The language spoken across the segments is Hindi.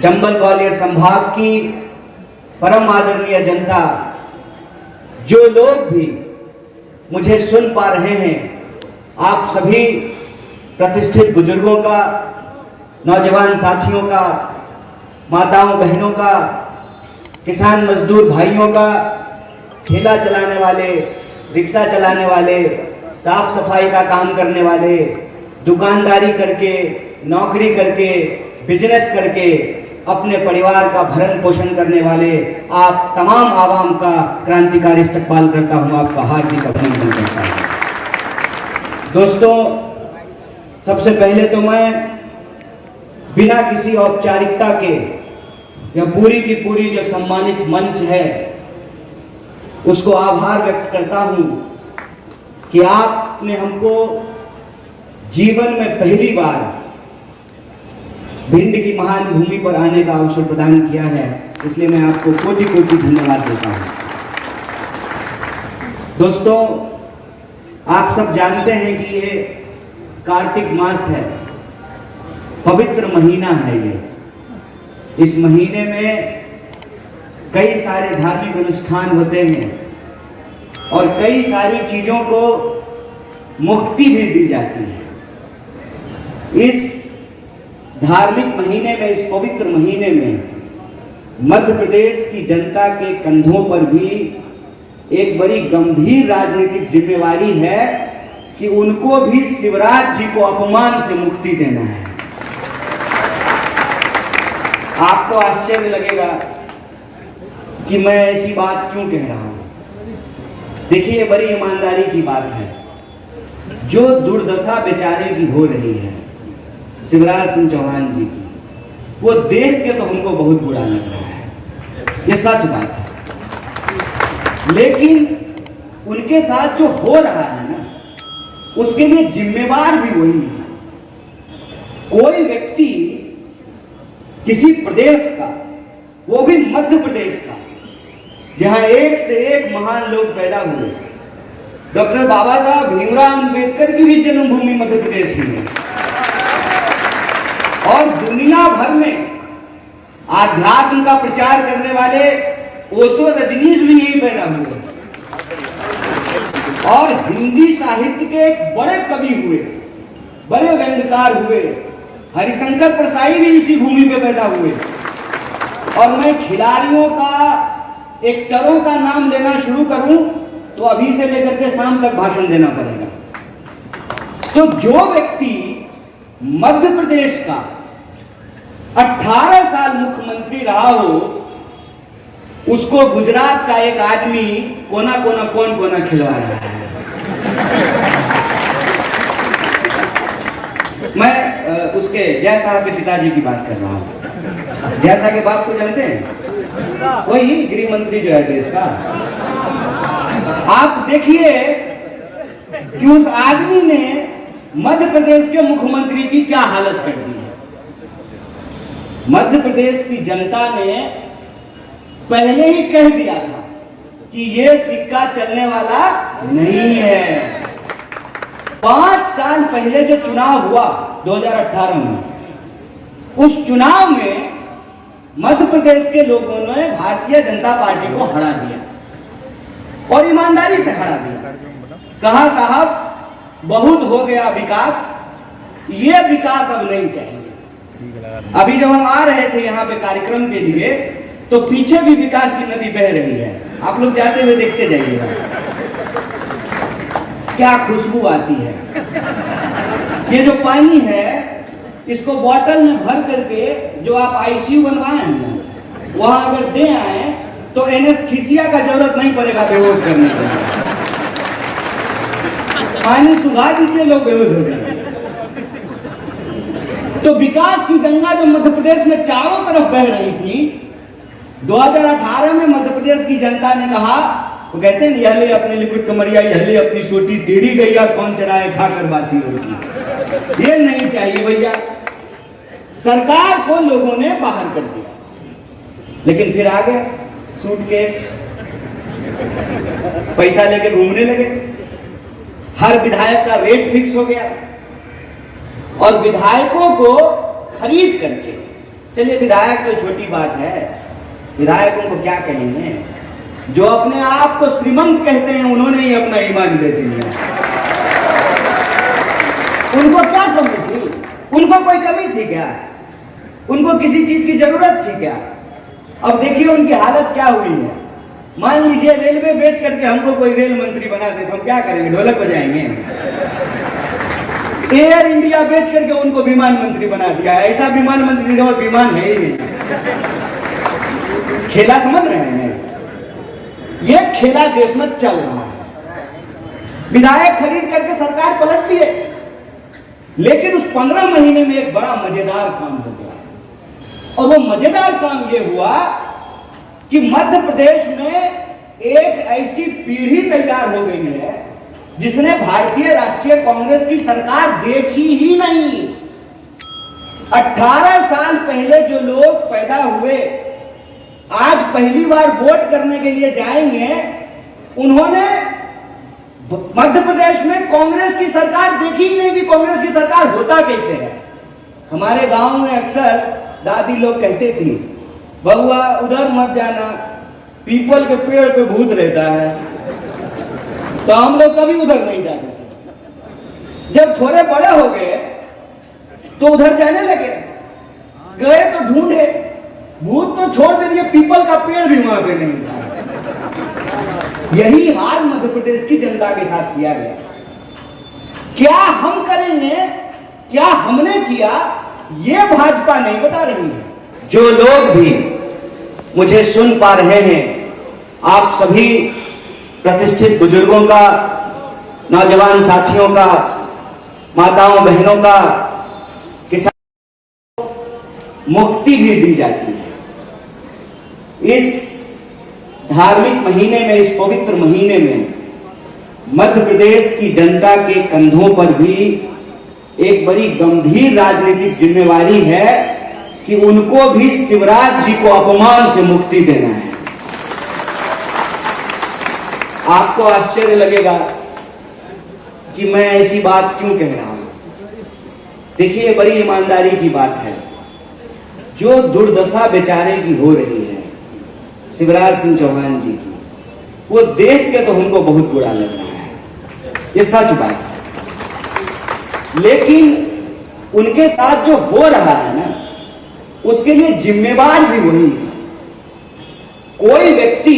चंबल ग्वालियर संभाग की परम आदरणीय जनता, जो लोग भी मुझे सुन पा रहे हैं, आप सभी प्रतिष्ठित बुजुर्गों का, नौजवान साथियों का, माताओं बहनों का, किसान मजदूर भाइयों का, ठेला चलाने वाले, रिक्शा चलाने वाले, साफ सफाई का काम करने वाले, दुकानदारी करके, नौकरी करके, बिजनेस करके अपने परिवार का भरण पोषण करने वाले आप तमाम आवाम का क्रांतिकारी इस्तकबाल करता हूं, आपका हार्दिक अभिनंदन करता हूं। दोस्तों, सबसे पहले तो मैं बिना किसी औपचारिकता के यह पूरी की पूरी जो सम्मानित मंच है उसको आभार व्यक्त करता हूं कि आपने हमको जीवन में पहली बार भिंड की महान भूमि पर आने का अवसर प्रदान किया है, इसलिए मैं आपको कोटि कोटि धन्यवाद देता हूं। दोस्तों, आप सब जानते हैं कि ये कार्तिक मास है, पवित्र महीना है ये। इस महीने में कई सारे धार्मिक अनुष्ठान होते हैं और कई सारी चीजों को मुक्ति भी दी जाती है। इस धार्मिक महीने में, इस पवित्र महीने में मध्य प्रदेश की जनता के कंधों पर भी एक बड़ी गंभीर राजनीतिक जिम्मेवारी है कि उनको भी शिवराज जी को अपमान से मुक्ति देना है। आपको आश्चर्य लगेगा कि मैं ऐसी बात क्यों कह रहा हूं। देखिए, बड़ी ईमानदारी की बात है। जो दुर्दशा बेचारे की हो रही है शिवराज सिंह चौहान जी की, वो देख के तो हमको बहुत बुरा लग रहा है, ये सच बात है। लेकिन उनके साथ जो हो रहा है ना, उसके लिए जिम्मेवार भी वही है। कोई व्यक्ति किसी प्रदेश का, वो भी मध्य प्रदेश का, जहां एक से एक महान लोग पैदा हुए, डॉक्टर बाबा साहब भीमराव अंबेडकर की भी जन्मभूमि मध्य प्रदेश ही है और दुनिया भर में आध्यात्म का प्रचार करने वाले ओशो रजनीश भी यही पैदा हुए और हिंदी साहित्य के एक बड़े कवि हुए, बड़े व्यंग्यकार हुए, हरिशंकर प्रसाई भी इसी भूमि पे पैदा हुए। और मैं खिलाड़ियों का, एक्टरों का नाम लेना शुरू करूं तो अभी से लेकर के शाम तक भाषण देना पड़ेगा। तो जो व्यक्ति मध्य प्रदेश का 18 साल मुख्यमंत्री रहा हो, उसको गुजरात का एक आदमी कोना कोना कौन कोना खिलवा रहा है। मैं उसके जय साहब के पिताजी की बात कर रहा हूं। जय साहब के बाप को जानते हैं? वही गृह मंत्री जो है देश का। आप देखिए कि उस आदमी ने मध्य प्रदेश के मुख्यमंत्री की क्या हालत कर दी है। मध्य प्रदेश की जनता ने पहले ही कह दिया था कि ये सिक्का चलने वाला नहीं है। 5 साल पहले जो चुनाव हुआ 2018 में, उस चुनाव में मध्य प्रदेश के लोगों ने भारतीय जनता पार्टी को हरा दिया और ईमानदारी से हरा दिया। कहा साहब बहुत हो गया विकास, ये विकास अब नहीं चाहिए। अभी जब हम आ रहे थे यहाँ पे कार्यक्रम के लिए, तो पीछे भी विकास की नदी बह रही है। आप लोग जाते हुए देखते जाइएगा, क्या खुशबू आती है। ये जो पानी है, इसको बोतल में भर करके जो आप आईसीयू बनवाए हैं वहां अगर दे आए तो एनेस्थीसिया का जरूरत नहीं पड़ेगा बेहोश करने के लिए। पानी सुखा दीजिए, लोग बेहोश हो जाएंगे। तो विकास की गंगा जो मध्य प्रदेश में चारों तरफ बह रही थी, 2018 में मध्य प्रदेश की जनता ने कहा, वो कहते हैं यह ले अपने लिक्विड कमरिया, यह ले अपनी सोटी, टेढ़ी गैया कौन चराए खाकर बासी रोटी। ये नहीं चाहिए भैया। सरकार को लोगों ने बाहर कर दिया, लेकिन फिर आ गए सूटकेस, पैसा लेके घूमने लगे। हर विधायक का रेट फिक्स हो गया और विधायकों को खरीद करके चलिए विधायक तो छोटी बात है, विधायकों को क्या कहेंगे, जो अपने आप को श्रीमंत कहते हैं उन्होंने ही अपना ईमान बेच लिया। उनको क्या कमी थी? उनको कोई कमी थी क्या? उनको किसी चीज की जरूरत थी क्या? अब देखिए उनकी हालत क्या हुई है। मान लीजिए रेलवे बेच करके हमको कोई रेल मंत्री बना दे तो हम क्या करेंगे? ढोलक बजाएंगे। एयर इंडिया बेच करके उनको विमान मंत्री बना दिया, ऐसा विमान मंत्री जो विमान है ही नहीं। खेला समझ रहे हैं? ये खेला देश में चल रहा है। विधायक खरीद करके सरकार पलटती है, लेकिन उस 15 महीने में एक बड़ा मजेदार काम हो गया। और वो मजेदार काम ये हुआ कि मध्य प्रदेश में एक ऐसी पीढ़ी तैयार हो गई है जिसने भारतीय राष्ट्रीय कांग्रेस की सरकार देखी ही नहीं। 18 साल पहले जो लोग पैदा हुए आज पहली बार वोट करने के लिए जाएंगे, उन्होंने मध्य प्रदेश में कांग्रेस की सरकार देखी ही नहीं कि कांग्रेस की सरकार होता कैसे है। हमारे गांव में अक्सर दादी लोग कहते थी, बबुआ उधर मत जाना, पीपल के पेड़ पे भूत रहता है। तो हम लोग कभी उधर नहीं जाते थे। जब थोड़े बड़े हो गए तो उधर जाने लगे, गए तो ढूंढे, भूत तो छोड़ दीजिए, पीपल का पेड़ भी वहां पे नहीं था। यही हाल मध्य प्रदेश की जनता के साथ किया गया। क्या हम करेंगे, क्या हमने किया, ये भाजपा नहीं बता रही है। जो लोग भी मुझे सुन पा रहे हैं, आप सभी प्रतिष्ठित बुजुर्गों का, नौजवान साथियों का, माताओं बहनों का, किसानों को मुक्ति भी दी जाती है। इस धार्मिक महीने में, इस पवित्र महीने में मध्य प्रदेश की जनता के कंधों पर भी एक बड़ी गंभीर राजनीतिक जिम्मेवारी है कि उनको भी शिवराज जी को अपमान से मुक्ति देना है। आपको आश्चर्य लगेगा कि मैं ऐसी बात क्यों कह रहा हूं। देखिए, बड़ी ईमानदारी की बात है। जो दुर्दशा बेचारे की हो रही है शिवराज सिंह चौहान जी की, वो देख के तो हमको बहुत बुरा लग रहा है, ये सच बात है। लेकिन उनके साथ जो हो रहा है ना, उसके लिए जिम्मेवार भी वही है। कोई व्यक्ति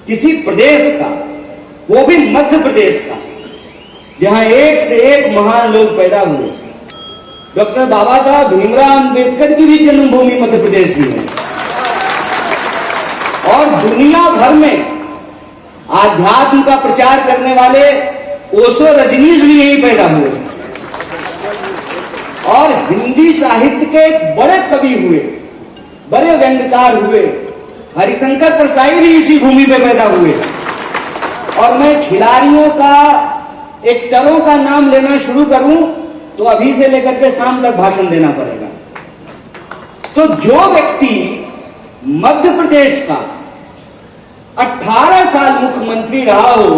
किसी प्रदेश का, वो भी मध्य प्रदेश का, जहां एक से एक महान लोग पैदा हुए, डॉक्टर बाबा साहब भीमराव अंबेडकर की भी जन्मभूमि मध्य प्रदेश ही है। और दुनिया भर में आध्यात्म का प्रचार करने वाले ओशो रजनीश भी यही पैदा हुए। और हिंदी साहित्य के एक बड़े कवि हुए, बड़े व्यंग्यकार हुए, हरिशंकर परसाई भी इसी भूमि पे पैदा हुए। और मैं खिलाड़ियों का, एक्टरों का नाम लेना शुरू करूं तो अभी से लेकर के शाम तक भाषण देना पड़ेगा। तो जो व्यक्ति मध्य प्रदेश का 18 साल मुख्यमंत्री रहा हो,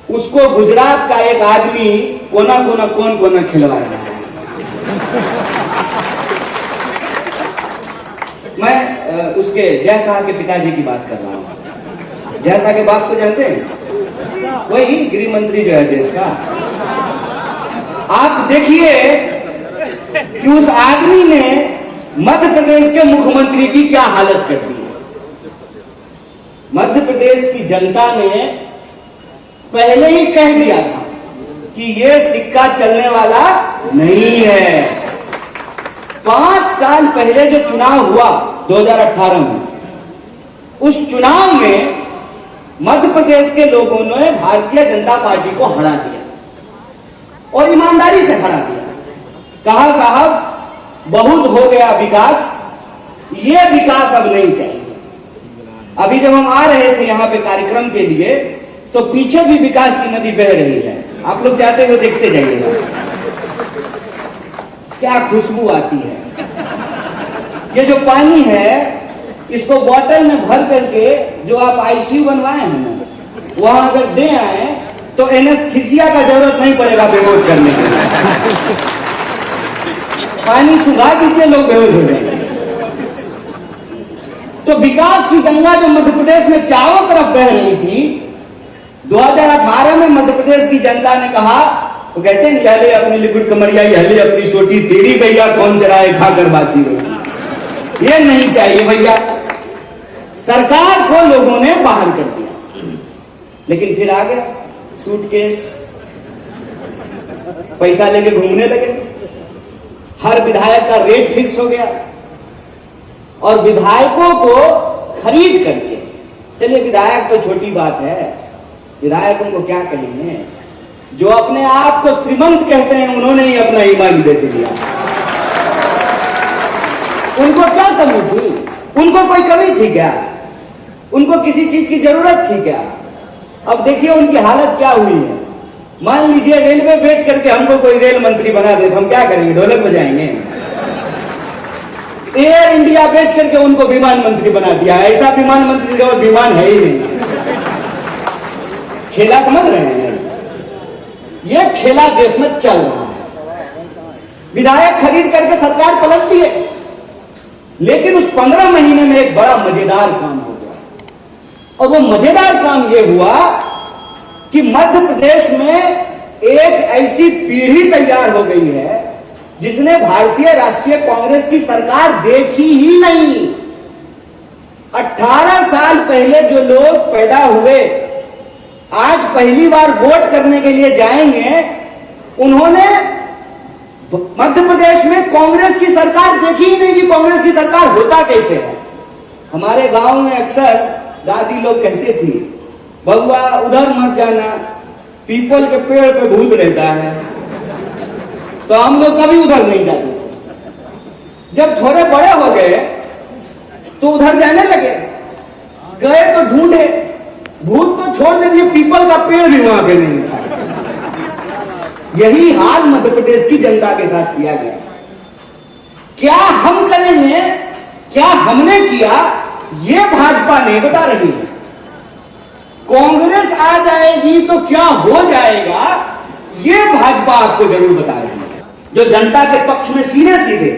उसको गुजरात का एक आदमी कोना कोना कौन कोना खिलवा रहा है। मैं उसके जय साहब के पिताजी की बात कर रहा हूं। जय साहब के बाप को जानते हैं? वही गृह मंत्री जो है देश का। आप देखिए कि उस आदमी ने मध्य प्रदेश के मुख्यमंत्री की क्या हालत कर दी है। मध्य प्रदेश की जनता ने पहले ही कह दिया था कि यह सिक्का चलने वाला नहीं है। 5 साल पहले जो चुनाव हुआ 2018 में, उस चुनाव में मध्य प्रदेश के लोगों ने भारतीय जनता पार्टी को हरा दिया और ईमानदारी से हरा दिया। कहा साहब बहुत हो गया विकास, ये विकास अब नहीं चाहिए। अभी जब हम आ रहे थे यहाँ पे कार्यक्रम के लिए, तो पीछे भी विकास की नदी बह रही है। आप लोग जाते हुए देखते जाइएगा, क्या खुशबू आती है। ये जो पानी है, इसको बोतल में भर करके जो आप आईसीयू बनवाए हैं ना, वहां अगर दे आए तो एनेस्थीसिया का जरूरत नहीं पड़ेगा बेहोश करने के लिए। पानी सुखा दीजिए, लोग बेहोश हो जाएंगे। तो विकास की गंगा जो मध्य प्रदेश में चारों तरफ बह रही थी, 2018 में मध्य प्रदेश की जनता ने कहा, वो कहते हैं यहले अपनी लिकुट कमरिया, यहले अपनी सोटी, तेरी गैया कौन चराए खाकर बासी रोटी। ये नहीं चाहिए भैया। सरकार को लोगों ने बाहर कर दिया, लेकिन फिर आ गया सूटकेस, पैसा लेके घूमने लगे। हर विधायक का रेट फिक्स हो गया और विधायकों को खरीद करके, चलिए विधायक तो छोटी बात है, विधायकों को क्या कहेंगे, जो अपने आप को श्रीमंत कहते हैं उन्होंने ही अपना ईमान बेच दिया। उनको क्या कमी थी? उनको कोई कमी थी क्या? उनको किसी चीज की जरूरत थी क्या? अब देखिए उनकी हालत क्या हुई है। मान लीजिए रेलवे बेच करके हमको कोई रेल मंत्री बना दे तो हम क्या करेंगे? ढोलक बजाएंगे। एयर इंडिया बेच करके उनको विमान मंत्री बना दिया, ऐसा विमान मंत्री का विमान है ही नहीं। खेला समझ रहे हैं? यह खेला देश में चल रहा है। विधायक खरीद करके सरकार पलट दी है, लेकिन उस 15 महीने में एक बड़ा मजेदार काम हो गया, और वो मजेदार काम यह हुआ कि मध्य प्रदेश में एक ऐसी पीढ़ी तैयार हो गई है जिसने भारतीय राष्ट्रीय कांग्रेस की सरकार देखी ही नहीं। 18 साल पहले जो लोग पैदा हुए, आज पहली बार वोट करने के लिए जाएंगे, उन्होंने मध्य प्रदेश में कांग्रेस की सरकार देखी ही नहीं कि कांग्रेस की सरकार होता कैसे है। हमारे गांव में अक्सर दादी लोग कहती थी, बबुआ उधर मत जाना, पीपल के पेड़ पे भूत रहता है। तो हम लोग कभी उधर नहीं जाते थे। जब थोड़े बड़े हो गए तो उधर जाने लगे, गए तो ढूंढे, भूत तो छोड़ दीजिए, पीपल का पेड़ भी वहां पे नहीं था। यही हाल मध्य प्रदेश की जनता के साथ किया गया। क्या हम करेंगे, क्या हमने किया, ये भाजपा नहीं बता रही है। कांग्रेस आ जाएगी तो क्या हो जाएगा, ये भाजपा आपको जरूर बता रही है। जो जनता के पक्ष में सीधे सीधे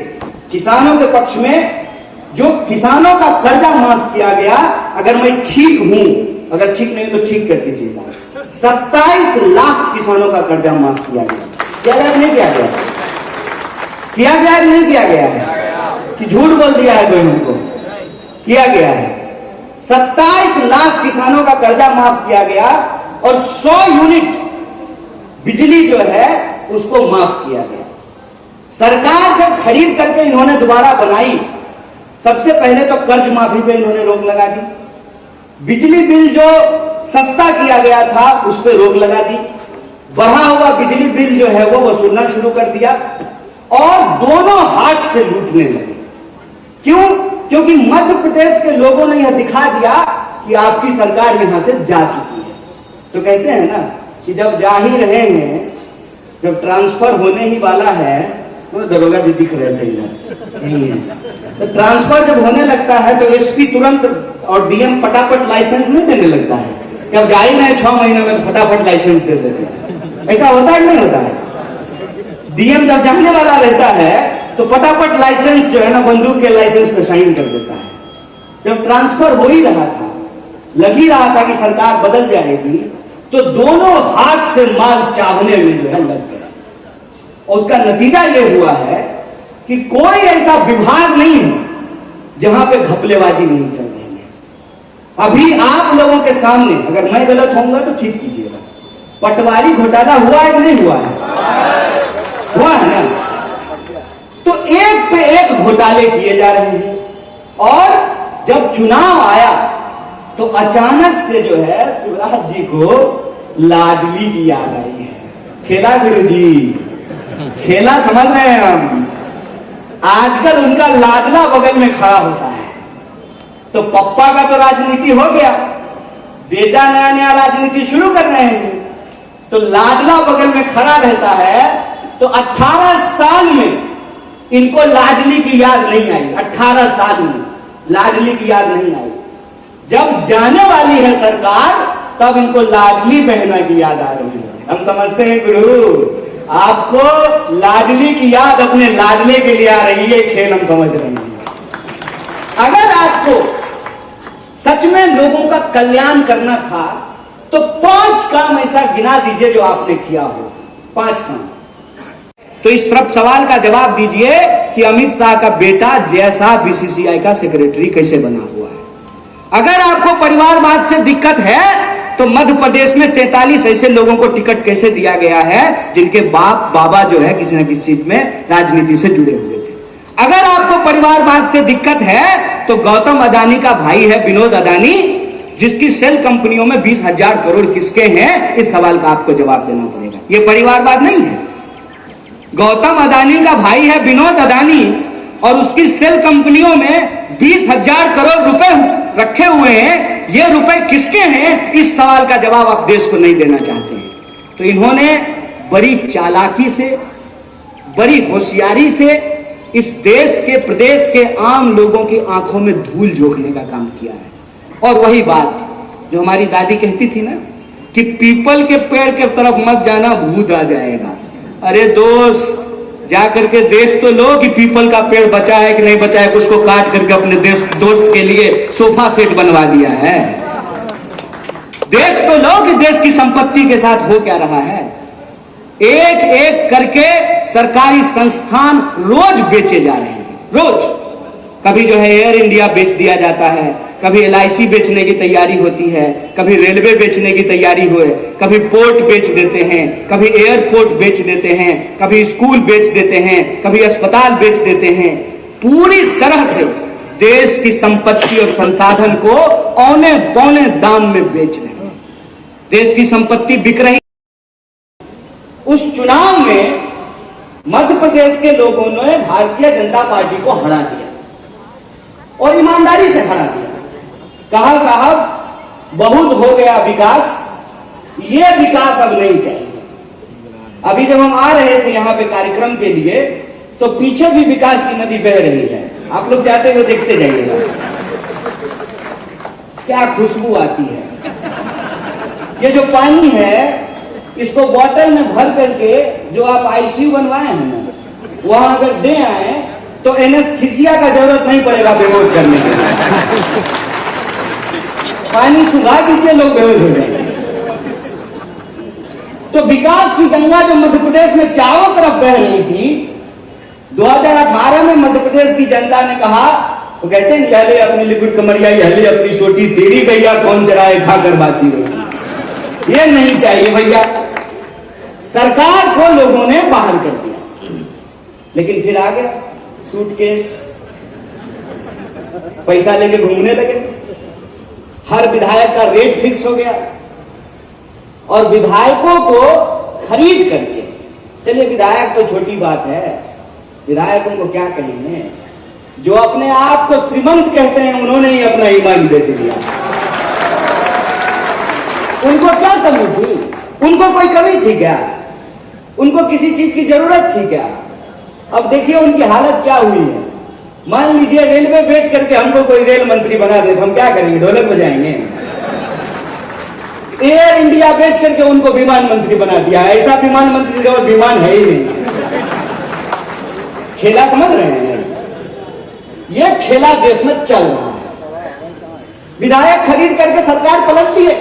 किसानों के पक्ष में, जो किसानों का कर्जा माफ किया गया, अगर मैं ठीक हूं, अगर ठीक नहीं तो ठीक कर दीजिएगा, 27 लाख किसानों का कर्जा माफ किया गया। क्या गया नहीं किया गया? किया गया है नहीं किया गया है कि झूठ बोल दिया है कोई हमको? किया गया है। 27 लाख किसानों का कर्जा माफ किया गया और 100 यूनिट बिजली जो है उसको माफ किया गया। सरकार जब खरीद करके इन्होंने दोबारा बनाई, सबसे पहले तो कर्ज माफी पे इन्होंने रोक लगा दी, बिजली बिल जो सस्ता किया गया था उस पर रोक लगा दी, बढ़ा हुआ बिजली बिल जो है वो वसूलना शुरू कर दिया और दोनों हाथ से लूटने लगे। क्यों? क्योंकि मध्य प्रदेश के लोगों ने यह दिखा दिया कि आपकी सरकार यहां से जा चुकी है। तो कहते हैं ना कि जब जा ही रहे हैं, जब ट्रांसफर होने ही वाला है, तो दरोगा जी दिख रहे थे इधर नहीं है, तो ट्रांसफर जब होने लगता है तो एसपी तुरंत और डीएम फटाफट लाइसेंस नहीं देने लगता है कि अब जा ही रहे 6 महीने में तो फटाफट लाइसेंस दे देते हैं। ऐसा होता है नहीं होता है? डीएम जब जाने वाला रहता है तो फटाफट लाइसेंस जो है ना, बंदूक के लाइसेंस पे साइन कर देता है। जब ट्रांसफर हो ही रहा था, लग ही रहा था कि सरकार बदल जाएगी, तो दोनों हाथ से माल चावने में जो है लग गया। और उसका नतीजा यह हुआ है कि कोई ऐसा विभाग नहीं है जहां पे घपलेबाजी नहीं चल रही है। अभी आप लोगों के सामने, अगर मैं गलत होऊंगा तो ठीक कीजिएगा, पटवारी घोटाला हुआ है कि नहीं हुआ है? हुआ है ना? तो एक पे एक घोटाले किए जा रहे हैं। और जब चुनाव आया तो अचानक से जो है शिवराज जी को लाडली की याद आई है। खेला गुरु जी, खेला समझ रहे हैं हम। आजकल उनका लाडला बगल में खड़ा होता है। तो पप्पा का तो राजनीति हो गया, बेटा नया नया राजनीति शुरू कर रहे हैं, तो लाडला बगल में खड़ा रहता है। तो 18 साल में इनको लाडली की याद नहीं आई। 18 साल में लाडली की याद नहीं आई। जब जाने वाली है सरकार, तब इनको लाडली बहना की याद आ रही है। हम समझते हैं गुरु, आपको लाडली की याद अपने लाडले के लिए आ रही है, खेल हम समझ रहे हैं। अगर आपको सच में लोगों का कल्याण करना था तो 5 काम ऐसा गिना दीजिए जो आपने किया हो। 5 काम। तो इस सब सवाल का जवाब दीजिए कि अमित शाह का बेटा जय शाह बीसीसीआई का सेक्रेटरी कैसे बना हुआ है। अगर आपको परिवारवाद से दिक्कत है तो मध्य प्रदेश में 43 ऐसे लोगों को टिकट कैसे दिया गया है जिनके बाप बाबा जो है किसी न किसी चीज में राजनीति से जुड़े हुए थे। अगर आपको परिवारवाद से दिक्कत है तो गौतम अदानी का भाई है विनोद अदानी, जिसकी सेल कंपनियों में 20,000 करोड़ किसके हैं, इस सवाल का आपको जवाब देना पड़ेगा। यह परिवारवाद नहीं है। गौतम अदानी का भाई है विनोद अदानी और उसकी सेल कंपनियों में 20,000 करोड़ रुपए रखे हुए हैं। ये रुपए किसके हैं, इस सवाल का जवाब आप देश को नहीं देना चाहते हैं। तो इन्होंने बड़ी चालाकी से, बड़ी होशियारी से इस देश के, प्रदेश के आम लोगों की आंखों में धूल झोंकने का काम किया है। और वही बात जो हमारी दादी कहती थी ना कि पीपल के पेड़ के तरफ मत जाना, भूत आ जाएगा। अरे दोस्त, जा करके देख तो लो कि पीपल का पेड़ बचा है कि नहीं बचा है। उसको काट करके अपने दोस्त के लिए सोफा सेट बनवा दिया है। देख तो लो कि देश की संपत्ति के साथ हो क्या रहा है। एक एक करके सरकारी संस्थान रोज बेचे जा रहे हैं। रोज कभी जो है एयर इंडिया बेच दिया जाता है, कभी LIC बेचने की तैयारी होती है, कभी रेलवे बेचने की तैयारी हुए, कभी पोर्ट बेच देते हैं, कभी एयरपोर्ट बेच देते हैं, कभी स्कूल बेच देते हैं, कभी अस्पताल बेच देते हैं। पूरी तरह से देश की संपत्ति और संसाधन को औने पौने दाम में बेच रहे हैं। देश की संपत्ति बिक रही। उस चुनाव में मध्य प्रदेश के लोगों ने भारतीय जनता पार्टी को हरा दिया और ईमानदारी से हरा दिया। कहा साहब बहुत हो गया विकास, ये विकास अब नहीं चाहिए। अभी जब हम आ रहे थे यहां पे कार्यक्रम के लिए तो पीछे भी विकास की नदी बह रही है। आप लोग जाते हुए देखते जाइएगा, क्या खुशबू आती है। ये जो पानी है इसको बोतल में भर करके जो आप ICU बनवाए हैं ना, वहां अगर दे आए तो एनेस्थीसिया का जरूरत नहीं पड़ेगा बेहोश करने के लिए। पानी सुखा दीजिए, लोग बेहोश हो जाएंगे। तो विकास की गंगा जो मध्य प्रदेश में चारों तरफ बह रही थी, 2018 में मध्य प्रदेश की जनता ने कहा, वो कहते हैं यहले अपनी लिकुट कमरिया यहले अपनी सोटी, तेरी गैया कौन चराए खाकर बासी रोटी। ये नहीं चाहिए भैया। सरकार को लोगों ने बाहर कर दिया, लेकिन फिर आ गया सूटकेस, पैसा लेके घूमने लगे। हर विधायक का रेट फिक्स हो गया और विधायकों को खरीद करके, चलिए विधायक तो छोटी बात है, विधायकों को क्या कहेंगे, जो अपने आप को श्रीमंत कहते हैं उन्होंने ही अपना ईमान बेच दिया। उनको क्या कमी थी? उनको कोई कमी थी क्या? उनको किसी चीज की जरूरत थी क्या? अब देखिए उनकी हालत क्या हुई है। मान लीजिए रेलवे बेच करके हमको कोई रेल मंत्री बना दे तो हम क्या करेंगे? ढोलक बजाएंगे। एयर इंडिया बेच करके उनको विमान मंत्री बना दिया। ऐसा विमान मंत्री से विमान है ही नहीं। खेला समझ रहे हैं? यह खेला देश में चल रहा है। विधायक खरीद करके सरकार पलट दी है,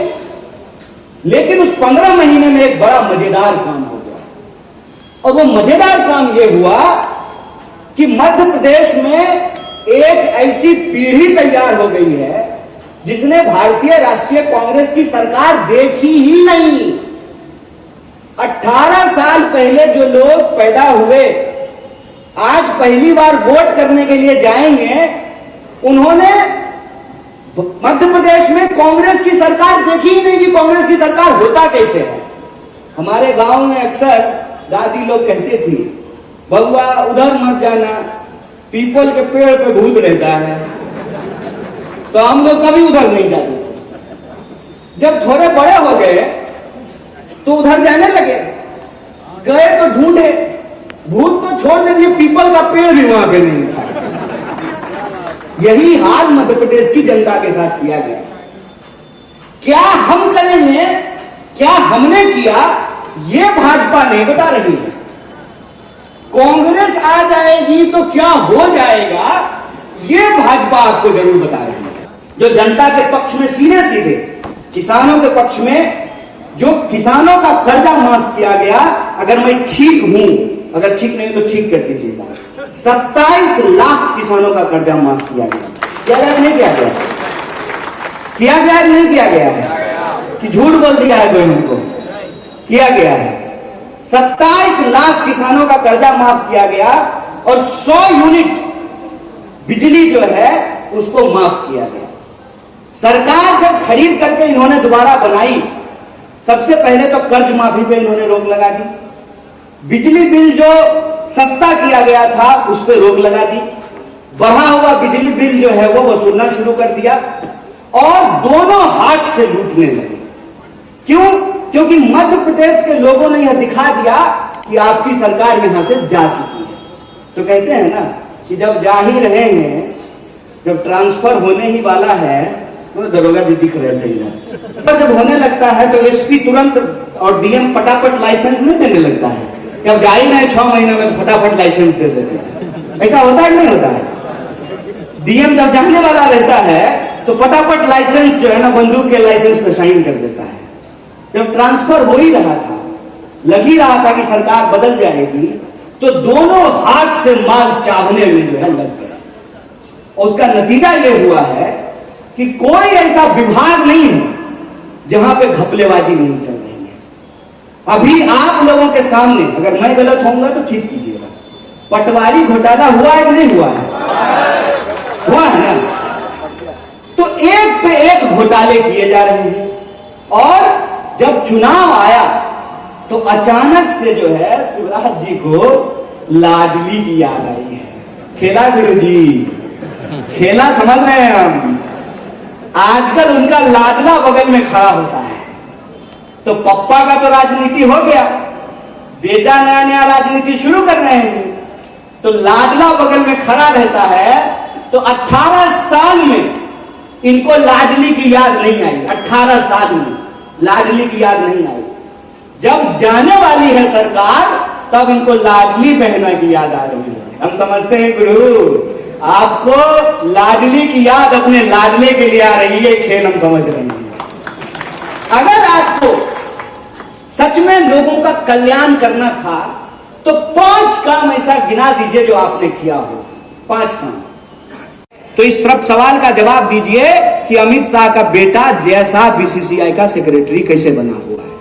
लेकिन उस 15 महीने में एक बड़ा मजेदार काम हो गया। और वो मजेदार काम यह हुआ कि मध्य प्रदेश में एक ऐसी पीढ़ी तैयार हो गई है जिसने भारतीय राष्ट्रीय कांग्रेस की सरकार देखी ही नहीं। 18 साल पहले जो लोग पैदा हुए आज पहली बार वोट करने के लिए जाएंगे, उन्होंने मध्य प्रदेश में कांग्रेस की सरकार देखी ही नहीं कि कांग्रेस की सरकार होता कैसे है। हमारे गांव में अक्सर दादी लोग कहती थी, बउआ उधर मत जाना, पीपल के पेड़ पे भूत रहता है। तो हम लोग कभी उधर नहीं जाते थे। जब थोड़े बड़े हो गए तो उधर जाने लगे, गए तो ढूंढे, भूत तो छोड़ दीजिए, पीपल का पेड़ भी वहां पे नहीं था। यही हाल मध्य प्रदेश की जनता के साथ किया गया। क्या हम करेंगे, क्या हमने किया, ये भाजपा नहीं बता रही है। कांग्रेस आ जाएगी तो क्या हो जाएगा, ये भाजपा आपको जरूर बता रही है। जो जनता के पक्ष में सीधे सीधे किसानों के पक्ष में जो किसानों का कर्जा माफ किया गया, अगर मैं ठीक हूं, अगर ठीक नहीं तो ठीक कर दीजिएगा, 27 लाख किसानों का कर्जा माफ किया गया। किया गया नहीं किया गया? किया गया है नहीं किया गया है कि झूठ बोल दिया है कोई हमको? किया गया है। 27 लाख किसानों का कर्जा माफ किया गया और 100 यूनिट बिजली जो है उसको माफ किया गया। सरकार जब खरीद करके इन्होंने दोबारा बनाई, सबसे पहले तो कर्ज माफी पे इन्होंने रोक लगा दी, बिजली बिल जो सस्ता किया गया था उस पर रोक लगा दी, बढ़ा हुआ बिजली बिल जो है वो वसूलना शुरू कर दिया और दोनों हाथ से लूटने लगे। क्यों? क्योंकि मध्य प्रदेश के लोगों ने यह दिखा दिया कि आपकी सरकार यहां से जा चुकी है। तो कहते हैं ना कि जब जा ही रहे हैं, जब ट्रांसफर होने ही वाला है, तो दरोगा जी दिख रहे थे इधर, पर जब होने लगता है तो एसपी तुरंत और डीएम फटाफट लाइसेंस नहीं देने लगता है कि अब जा ही रहे 6 महीने में तो फटाफट लाइसेंस दे देते हैं। ऐसा होता है नहीं होता है? डीएम जब जाने वाला रहता है तो फटाफट लाइसेंस जो है ना, बंदूक के लाइसेंस पे साइन कर देता है। जब ट्रांसफर हो ही रहा था, लग ही रहा था कि सरकार बदल जाएगी, तो दोनों हाथ से माल चावने में जो है लग गए। और उसका नतीजा यह हुआ है कि कोई ऐसा विभाग नहीं है जहां पे घपलेबाजी नहीं चल रही है। अभी आप लोगों के सामने, अगर मैं गलत होऊंगा तो ठीक कीजिएगा, पटवारी घोटाला हुआ है कि नहीं हुआ है? हुआ है ना? तो एक पे एक घोटाले किए जा रहे हैं और जब चुनाव आया तो अचानक से जो है शिवराज जी को लाडली की याद आई है। खेला गुरु जी, खेला समझ रहे हैं हम। आजकल उनका लाडला बगल में खड़ा होता है, तो पप्पा का तो राजनीति हो गया, बेटा नया नया राजनीति शुरू कर रहे हैं, तो लाडला बगल में खड़ा रहता है। तो 18 साल में इनको लाडली की याद नहीं आई। 18 साल में लाडली की याद नहीं आई। जब जाने वाली है सरकार, तब इनको लाडली बहना की याद आ रही है। हम समझते हैं गुरु, आपको लाडली की याद अपने लाडले के लिए आ रही है, खेल हम समझ रहे हैं। अगर आपको सच में लोगों का कल्याण करना था तो 5 काम ऐसा गिना दीजिए जो आपने किया हो। 5 काम। तो इस सब सवाल का जवाब दीजिए कि अमित शाह का बेटा जय शाह बीसीसीआई का सेक्रेटरी कैसे बना हुआ है।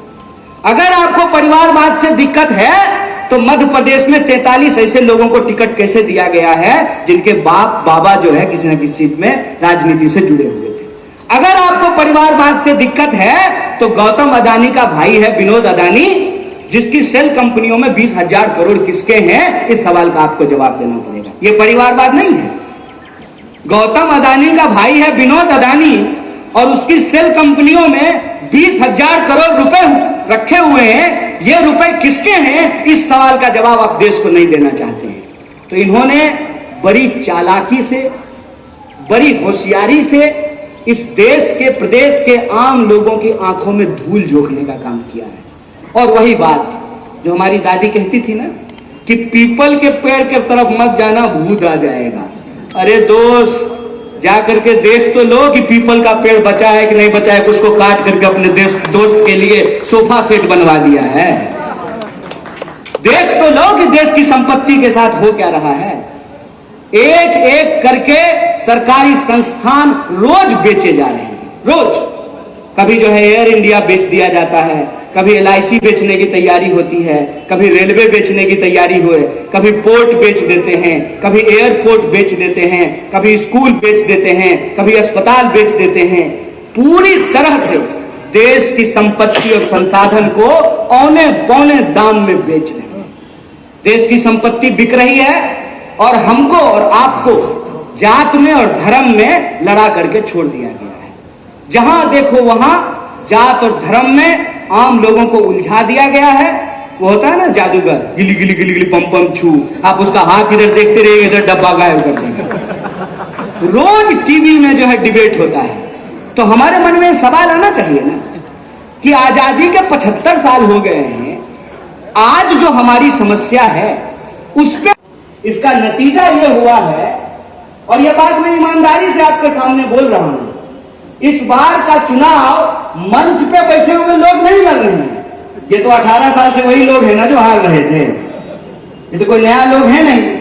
अगर आपको परिवारवाद से दिक्कत है तो मध्य प्रदेश में 43 ऐसे लोगों को टिकट कैसे दिया गया है जिनके बाप बाबा जो है किसी न किसी सीट में राजनीति से जुड़े हुए थे। अगर आपको परिवारवाद से दिक्कत है तो गौतम अदानी का भाई है विनोद अदानी, जिसकी सेल कंपनियों में 20,000 करोड़ किसके हैं, इस सवाल का आपको जवाब देना पड़ेगा। यह परिवारवाद नहीं है। गौतम अदानी का भाई है विनोद अदानी और उसकी सेल कंपनियों में 20,000 करोड़ रुपए रखे हुए हैं। ये रुपए किसके हैं, इस सवाल का जवाब आप देश को नहीं देना चाहते हैं। तो इन्होंने बड़ी चालाकी से, बड़ी होशियारी से इस देश के, प्रदेश के आम लोगों की आंखों में धूल झोंकने का काम किया है। और वही बात जो हमारी दादी कहती थी ना कि पीपल के पेड़ के तरफ मत जाना, भूत आ जाएगा। अरे दोस्त, जा करके देख तो लो कि पीपल का पेड़ बचा है कि नहीं बचा है। उसको काट करके अपने दोस्त के लिए सोफा सेट बनवा दिया है। देख तो लो कि देश की संपत्ति के साथ हो क्या रहा है। एक एक करके सरकारी संस्थान रोज बेचे जा रहे हैं। रोज कभी जो है एयर इंडिया बेच दिया जाता है, कभी LIC बेचने की तैयारी होती है, कभी रेलवे बेचने की तैयारी हुए, कभी पोर्ट बेच देते हैं, कभी एयरपोर्ट बेच देते हैं, कभी स्कूल बेच देते हैं, कभी अस्पताल बेच देते हैं। पूरी तरह से देश की संपत्ति और संसाधन को औने पौने दाम में बेच रहे हैं। देश की संपत्ति बिक रही है और हमको और आपको जात में और धर्म में लड़ा करके छोड़ दिया गया है। जहां देखो वहां जात और धर्म में आम लोगों को उलझा दिया गया है। वो होता है ना जादूगर, गिली गिली गिली गिली पम पम छू, आप उसका हाथ इधर देखते रहिए, इधर डब्बा गायब कर देंगे। रोज टीवी में जो है डिबेट होता है। तो हमारे मन में सवाल आना चाहिए ना कि आजादी के 75 साल हो गए हैं, आज जो हमारी समस्या है उस पे इसका नतीजा यह हुआ है, और यह बात मैं ईमानदारी से आपके सामने बोल रहा हूं, इस बार का चुनाव मंच पे बैठे हुए लोग नहीं लड़ रहे हैं। ये तो 18 साल से वही लोग हैं ना जो हार रहे थे, ये तो कोई नया लोग है नहीं।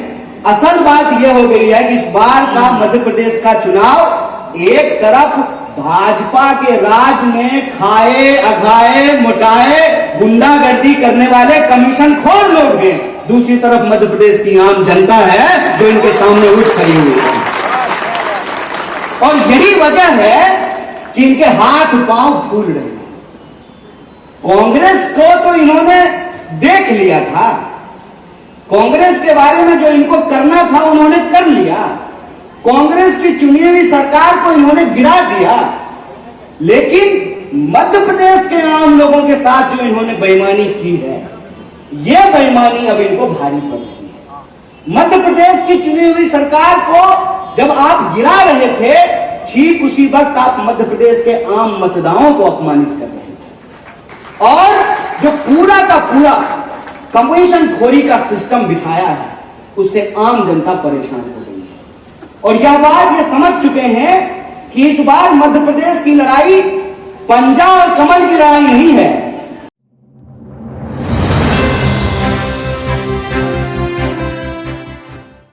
असल बात यह हो गई है कि इस बार का मध्य प्रदेश का चुनाव एक तरफ भाजपा के राज में खाए अघाए मोटाए गुंडागर्दी करने वाले कमीशन खोर लोग हैं, दूसरी तरफ मध्य प्रदेश की आम जनता है जो इनके सामने उठ खड़ी हुई है। और यही वजह है कि इनके हाथ पांव फूल रहे हैं। कांग्रेस को तो इन्होंने देख लिया था, कांग्रेस के बारे में जो इनको करना था उन्होंने कर लिया, कांग्रेस की चुनी हुई सरकार को इन्होंने गिरा दिया, लेकिन मध्य प्रदेश के आम लोगों के साथ जो इन्होंने बेईमानी की है, यह बेईमानी अब इनको भारी पड़ रही है। मध्य प्रदेश की चुनी हुई सरकार को जब आप गिरा रहे थे, ठीक उसी वक्त आप मध्य प्रदेश के आम मतदाताओं को अपमानित कर रहे थे, और जो पूरा का पूरा कमीशन खोरी का सिस्टम बिठाया है, उससे आम जनता परेशान हो गई है। और यह बात ये समझ चुके हैं कि इस बार मध्य प्रदेश की लड़ाई पंजा और कमल की लड़ाई नहीं है,